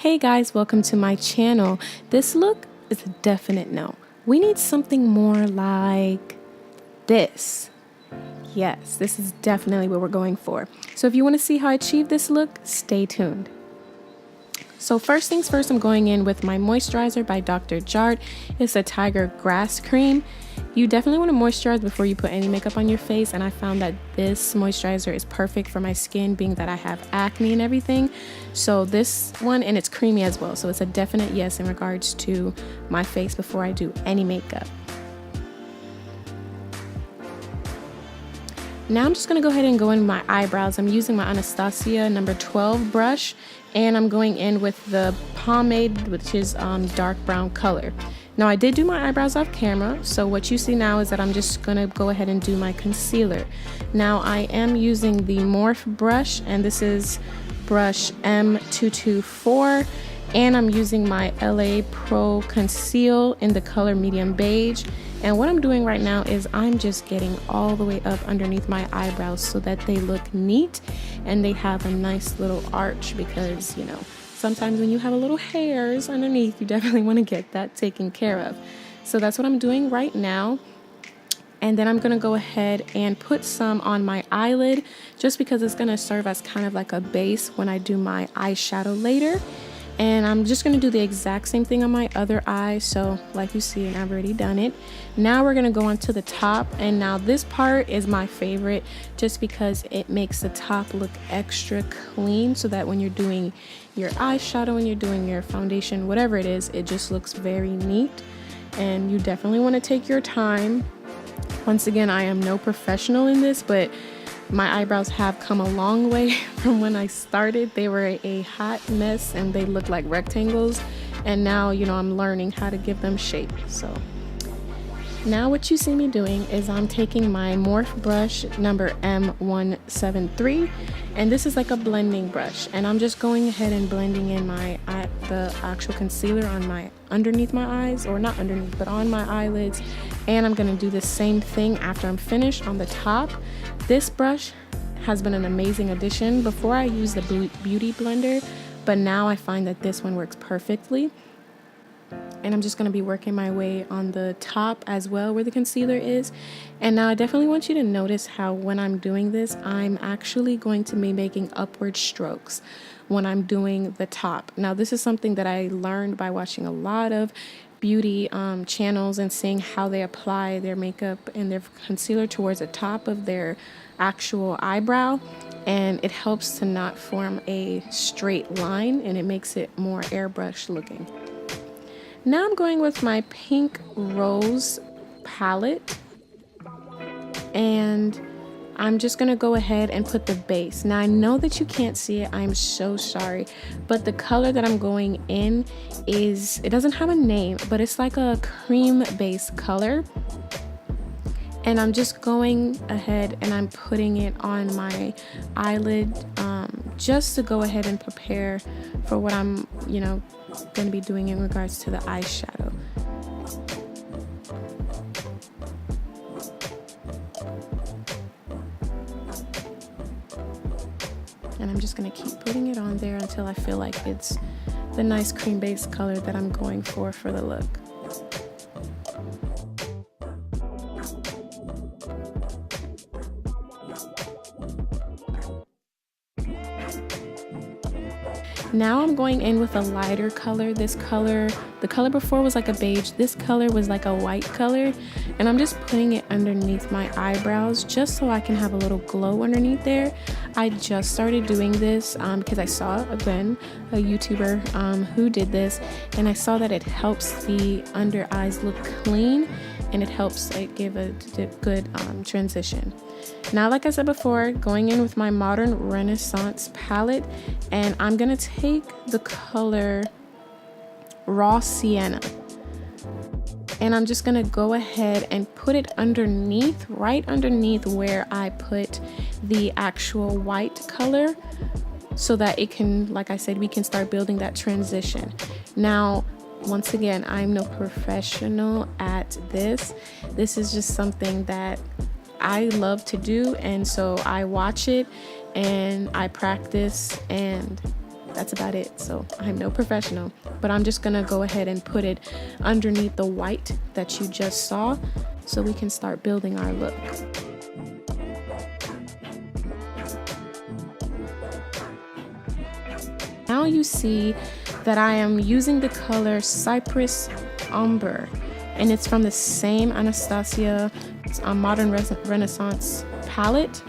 Hey guys, welcome to my channel. This look is a definite no. We need something more like this. Yes, this is definitely what we're going for. So if you want to see how I achieve this look, stay tuned. So first things first, I'm going in with my moisturizer by Dr. JART. It's a tiger grass cream. You definitely want to moisturize before you put any makeup on your face, and I found that this moisturizer is perfect for my skin, being that I have acne and everything. So this one, and it's creamy as well, so it's a definite yes in regards to my face before I do any makeup. Now I'm just going to go ahead and go in my eyebrows. I'm using my Anastasia number 12 brush, and I'm going in with the pomade, which is dark brown color. Now I did do my eyebrows off camera, so what you see now is that I'm just going to go ahead and do my concealer. Now I am using the Morphe brush, and this is brush M224, and I'm using my LA Pro Conceal in the color medium beige. And what I'm doing right now is I'm just getting all the way up underneath my eyebrows so that they look neat and they have a nice little arch, because you know, sometimes when you have a little hairs underneath, you definitely want to get that taken care of. So that's what I'm doing right now. And then I'm going to go ahead and put some on my eyelid, just because it's going to serve as kind of like a base when I do my eyeshadow later. And I'm just going to do the exact same thing on my other eye. So like you see, and I've already done it. Now we're going to go on to the top. And now this part is my favorite, just because it makes the top look extra clean, so that when you're doing your eyeshadow and you're doing your foundation, whatever it is, it just looks very neat. And you definitely want to take your time. Once again, I am no professional in this, but my eyebrows have come a long way from when I started. They were a hot mess and they look like rectangles, and now, you know, I'm learning how to give them shape. So now what you see me doing is I'm taking my Morphe brush number M173, and this is like a blending brush, and I'm just going ahead and blending in the actual concealer on my underneath my eyes, or not underneath, but on my eyelids. And I'm going to do the same thing after I'm finished on the top. This brush has been an amazing addition. Before I used the beauty blender, but now I find that this one works perfectly. And I'm just going to be working my way on the top as well, where the concealer is. And now I definitely want you to notice how when I'm doing this, I'm actually going to be making upward strokes when I'm doing the top. Now this is something that I learned by watching a lot of beauty channels and seeing how they apply their makeup and their concealer towards the top of their actual eyebrow, and it helps to not form a straight line, and it makes it more airbrush looking. Now I'm going with my pink rose palette, and I'm just going to go ahead and put the base. Now I know that you can't see it, I'm so sorry, but the color that I'm going in is, it doesn't have a name, but it's like a cream base color. And I'm just going ahead and I'm putting it on my eyelid, just to go ahead and prepare for what I'm, you know, going to be doing in regards to the eyeshadow. And I'm just going to keep putting it on there until I feel like it's the nice cream base color that I'm going for the look. Now I'm going in with a lighter color. This color, the color before was like a beige. This color was like a white color. And I'm just putting it underneath my eyebrows just so I can have a little glow underneath there. I just started doing this because I saw, again, a YouTuber who did this. And I saw that it helps the under eyes look clean, and it helps give a good transition. Now, like I said before, going in with my Modern Renaissance palette, and I'm going to take the color Raw Sienna. And I'm just going to go ahead and put it underneath, right underneath where I put the actual white color, so that it can, like I said, we can start building that transition. Now, once again, I'm no professional at this. This is just something that I love to do, and so I watch it and I practice, and that's about it. So I'm no professional, but I'm just gonna go ahead and put it underneath the white that you just saw so we can start building our look. Now you see that I am using the color Cypress Umber, and it's from the same Anastasia Modern Renaissance palette,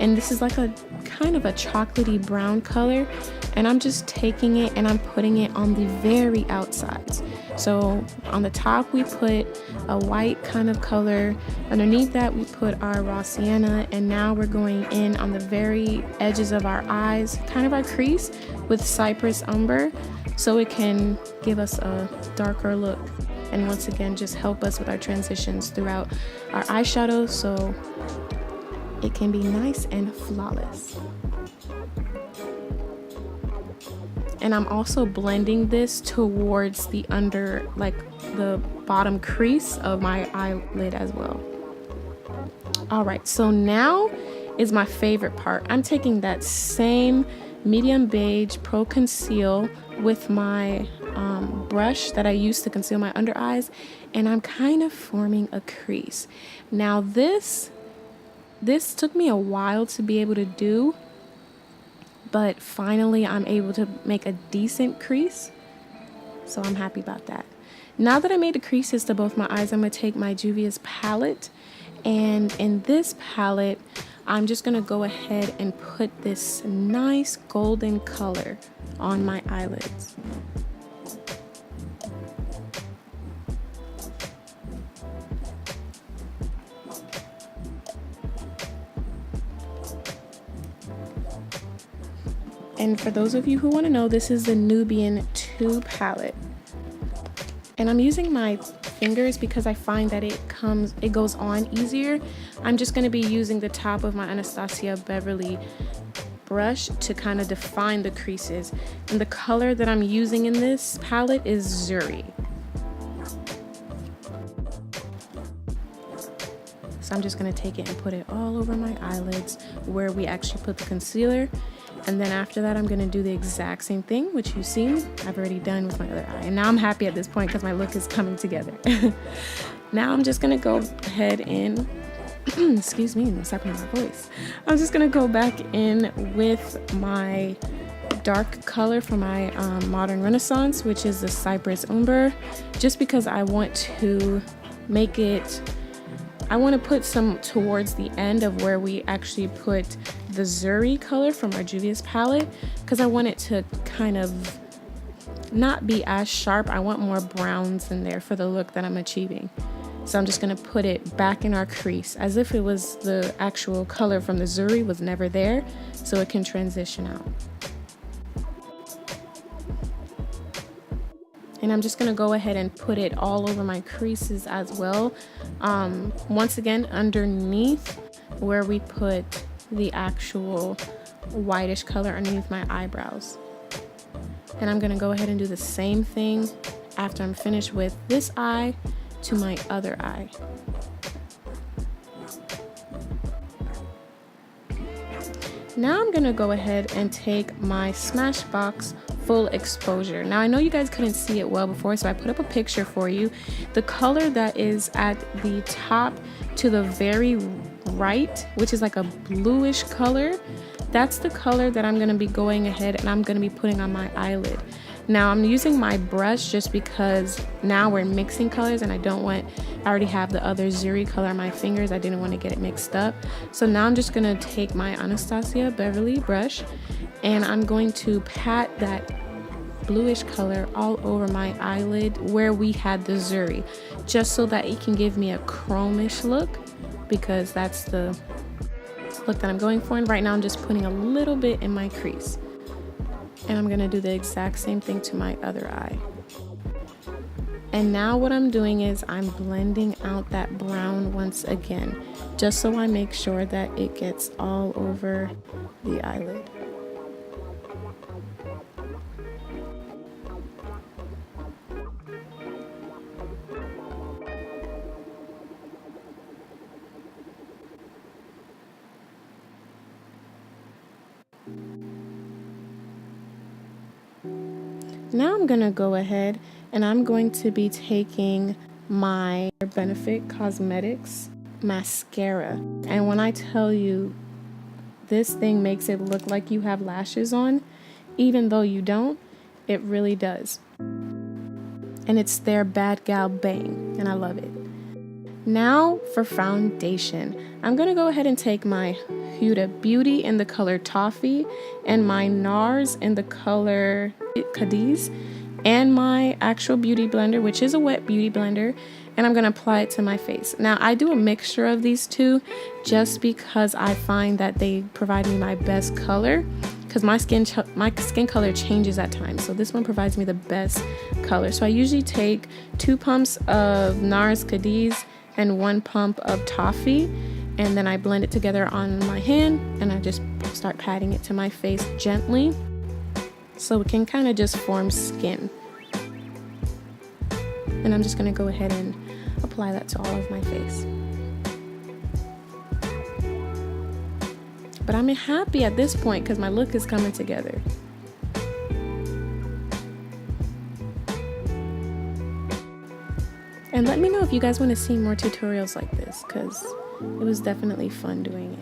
and this is like a kind of a chocolatey brown color, and I'm just taking it and I'm putting it on the very outsides. So on the top we put a white kind of color, underneath that we put our raw sienna, and now we're going in on the very edges of our eyes, kind of our crease, with Cypress Umber, so it can give us a darker look, and once again just help us with our transitions throughout our eyeshadow so it can be nice and flawless. And I'm also blending this towards the under, like the bottom crease of my eyelid as well. All right, so now is my favorite part. I'm taking that same medium beige Pro Conceal with my brush that I used to conceal my under eyes, and I'm kind of forming a crease. Now this took me a while to be able to do, but finally I'm able to make a decent crease, so I'm happy about that. Now that I made the creases to both my eyes, I'm going to take my Juvia's palette, and in this palette I'm just going to go ahead and put this nice golden color on my eyelids. And for those of you who want to know, this is the Nubian 2 palette. And I'm using my fingers because I find that it goes on easier. I'm just going to be using the top of my Anastasia Beverly brush to kind of define the creases. And the color that I'm using in this palette is Zuri. So I'm just going to take it and put it all over my eyelids where we actually put the concealer. And then after that, I'm going to do the exact same thing, which you've seen I've already done with my other eye. And now I'm happy at this point because my look is coming together. Now I'm just going to go ahead and, excuse me, I'm stopping my voice. I'm just going to go back in with my dark color for my Modern Renaissance, which is the Cypress Umber, just because I want to make it, I want to put some towards the end of where we actually put the Zuri color from our Juvia's palette, because I want it to kind of not be as sharp. I want more browns in there for the look that I'm achieving. So I'm just going to put it back in our crease as if it was the actual color from the Zuri was never there, so it can transition out. And I'm just going to go ahead and put it all over my creases as well. Once again, underneath where we put the actual whitish color underneath my eyebrows. And I'm going to go ahead and do the same thing after I'm finished with this eye to my other eye. Now I'm going to go ahead and take my SmashBox Full Exposure. Now I know you guys couldn't see it well before, so I put up a picture for you. The color that is at the top to the very right, which is like a bluish color, that's the color that I'm going to be going ahead and I'm going to be putting on my eyelid. Now I'm using my brush just because now we're mixing colors and I already have the other Zuri color on my fingers. I didn't want to get it mixed up. So now I'm just going to take my Anastasia Beverly brush and I'm going to pat that bluish color all over my eyelid where we had the Zuri, just so that it can give me a chromish look, because that's the look that I'm going for. And right now I'm just putting a little bit in my crease. And I'm going to do the exact same thing to my other eye. And now what I'm doing is I'm blending out that brown once again, just so I make sure that it gets all over the eyelid. Now I'm gonna go ahead and I'm going to be taking my Benefit Cosmetics mascara. And when I tell you, this thing makes it look like you have lashes on, even though you don't, it really does. And it's their Bad Gal Bang, and I love it. Now for foundation, I'm gonna go ahead and take my Huda Beauty in the color Toffee and my NARS in the color Cadiz and my actual beauty blender, which is a wet beauty blender, and I'm gonna apply it to my face. Now I do a mixture of these two just because I find that they provide me my best color, because my skin color changes at times, so this one provides me the best color. So I usually take 2 pumps of NARS Cadiz and 1 pump of Toffee, and then I blend it together on my hand and I just start patting it to my face gently so it can kind of just form skin. And I'm just going to go ahead and apply that to all of my face. But I'm happy at this point because my look is coming together. And let me know if you guys want to see more tutorials like this, because it was definitely fun doing it.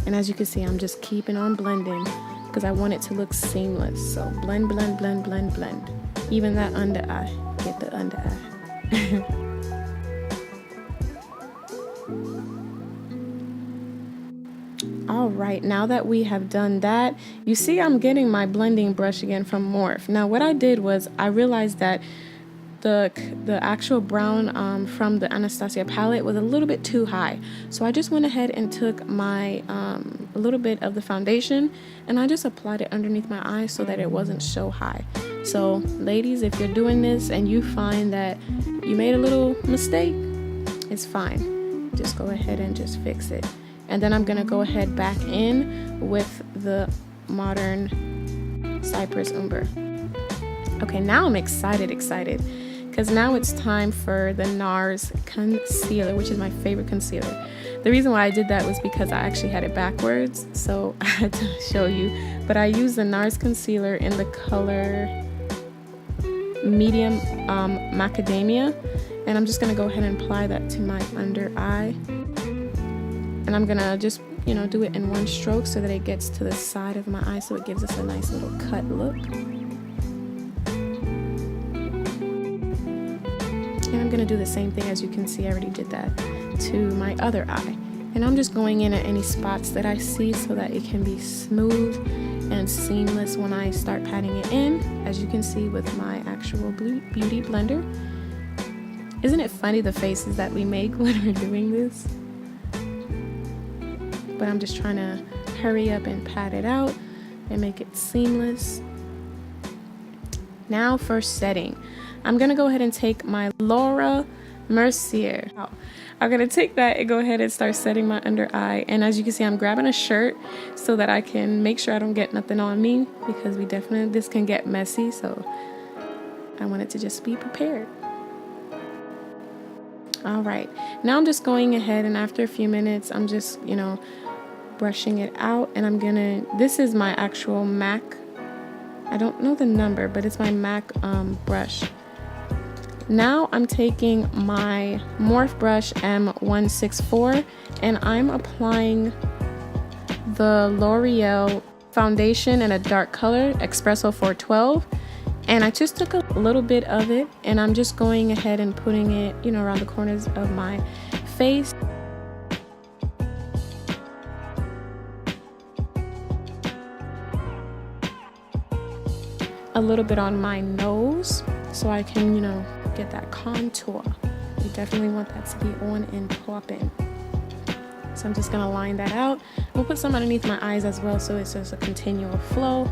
And as you can see, I'm just keeping on blending because I want it to look seamless. So blend, blend, blend, blend, blend. Even that under eye. Get the under eye. Alright, now that we have done that, you see I'm getting my blending brush again from Morphe. Now what I did was I realized that the actual brown from the Anastasia palette was a little bit too high. So I just went ahead and took my a little bit of the foundation and I just applied it underneath my eyes so that it wasn't so high. So ladies, if you're doing this and you find that you made a little mistake, it's fine. Just go ahead and just fix it. And then I'm gonna go ahead back in with the Modern Cypress Umber. Okay, now I'm excited because now it's time for the NARS concealer, which is my favorite concealer. The reason why I did that was because I actually had it backwards, so I had to show you. But I used the NARS concealer in the color Medium Macadamia, and I'm just gonna go ahead and apply that to my under eye. And I'm gonna just, do it in one stroke so that it gets to the side of my eye so it gives us a nice little cut look. And I'm gonna do the same thing. As you can see, I already did that to my other eye. And I'm just going in at any spots that I see so that it can be smooth and seamless when I start patting it in, as you can see with my actual beauty blender. Isn't it funny the faces that we make when we're doing this? But I'm just trying to hurry up and pat it out and make it seamless. Now for setting, I'm gonna go ahead and take my Laura Mercier. I'm gonna take that and go ahead and start setting my under eye. And as you can see, I'm grabbing a shirt so that I can make sure I don't get nothing on me, because this can get messy, so I want it to just be prepared. All right, now I'm just going ahead, and after a few minutes, I'm just, brushing it out, and this is my actual MAC, I don't know the number, but it's my MAC brush. Now I'm taking my Morphe brush M164, and I'm applying the L'Oreal foundation in a dark color, Expresso 412, and I just took a little bit of it, and I'm just going ahead and putting it, around the corners of my face. A little bit on my nose so I can, get that contour. You definitely want that to be on and popping. So I'm just gonna line that out. We'll put some underneath my eyes as well, so it's just a continual flow.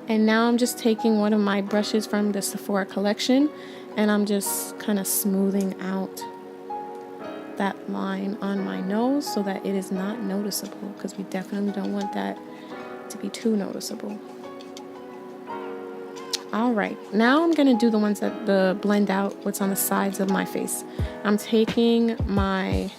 And now I'm just taking one of my brushes from the Sephora Collection, and I'm just kind of smoothing out that line on my nose so that it is not noticeable, because we definitely don't want that to be too noticeable. All right, now I'm gonna do the ones that blend out what's on the sides of my face. I'm taking my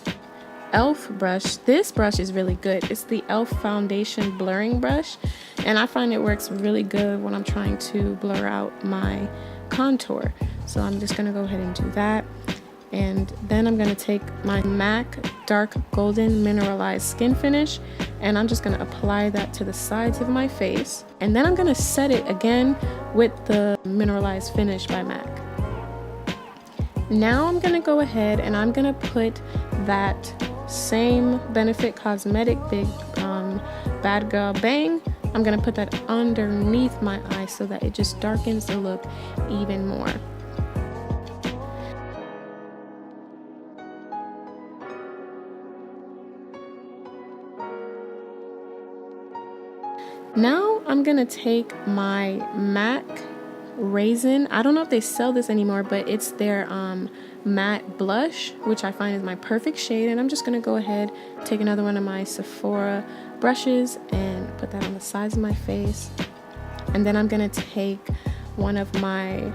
E.L.F brush. This brush is really good. It's the E.L.F foundation blurring brush, and I find it works really good when I'm trying to blur out my contour. So I'm just gonna go ahead and do that. And then I'm gonna take my MAC Dark Golden Mineralized Skin Finish, and I'm just gonna apply that to the sides of my face. And then I'm gonna set it again with the Mineralized Finish by MAC. Now I'm gonna go ahead and I'm gonna put that same Benefit Cosmetic Big Bad Girl Bang. I'm gonna put that underneath my eye so that it just darkens the look even more. Now I'm gonna take my MAC Raisin. I don't know if they sell this anymore, but it's their matte blush, which I find is my perfect shade. And I'm just gonna go ahead, take another one of my Sephora brushes and put that on the sides of my face. And then I'm gonna take one of my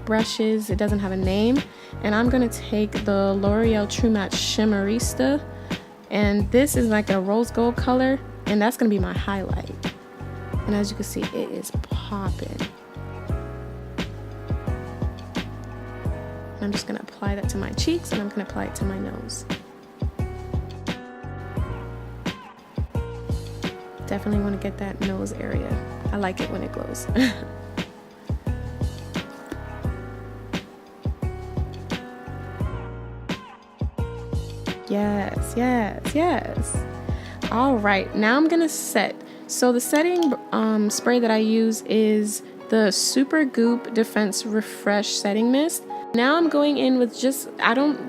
brushes, it doesn't have a name, and I'm gonna take the L'Oreal True Match Shimmerista, and this is like a rose gold color, and that's gonna be my highlight. And as you can see, it is popping. I'm just gonna apply that to my cheeks, and I'm gonna apply it to my nose. Definitely want to get that nose area. I like it when it glows. Yes, yes, yes. All right, now I'm gonna set. So the setting spray that I use is the Super Goop Defense Refresh Setting Mist. Now I'm going in with just,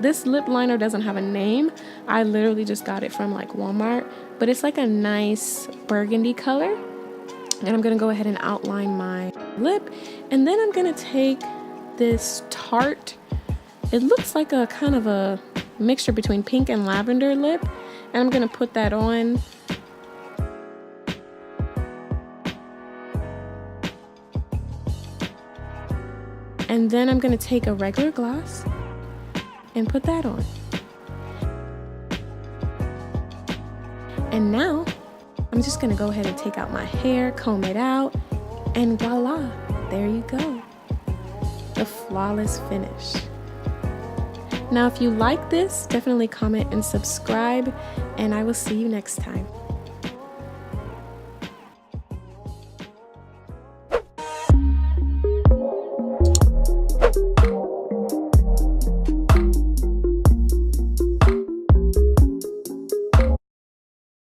this lip liner doesn't have a name. I literally just got it from like Walmart, but it's like a nice burgundy color. And I'm gonna go ahead and outline my lip. And then I'm gonna take this Tarte. It looks like a kind of a mixture between pink and lavender lip. And I'm gonna put that on. And then I'm gonna take a regular gloss and put that on. And now I'm just gonna go ahead and take out my hair, comb it out, and voila, there you go. The flawless finish. Now, if you like this, definitely comment and subscribe, and I will see you next time.